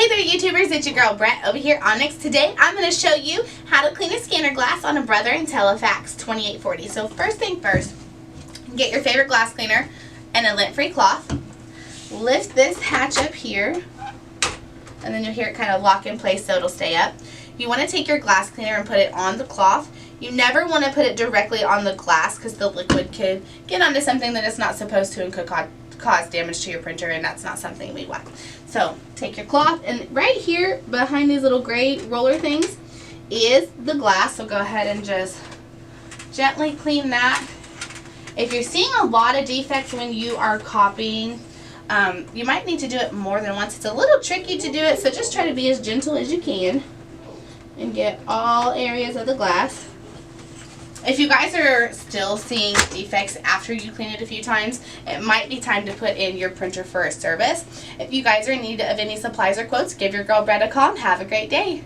Hey there YouTubers, it's your girl Brett over here, Onyx. Today I'm going to show you how to clean a scanner glass on a Brother Intellifax 2840. So first thing first, get your favorite glass cleaner and a lint-free cloth. Lift this hatch up here and then you'll hear it kind of lock in place so it'll stay up. You want to take your glass cleaner and put it on the cloth. You never want to put it directly on the glass because the liquid could get onto something that it's not supposed to and could cause damage to your printer, and that's not something we want. So take your cloth, and right here behind these little gray roller things is the glass, so go ahead and just gently clean that. If you're seeing a lot of defects when you are copying, you might need to do it more than once. It's a little tricky to do it, so just try to be as gentle as you can and get all areas of the glass. If you guys are still seeing defects after you clean it a few times, it might be time to put in your printer for a service. If you guys are in need of any supplies or quotes, give your girl Brett a call and have a great day.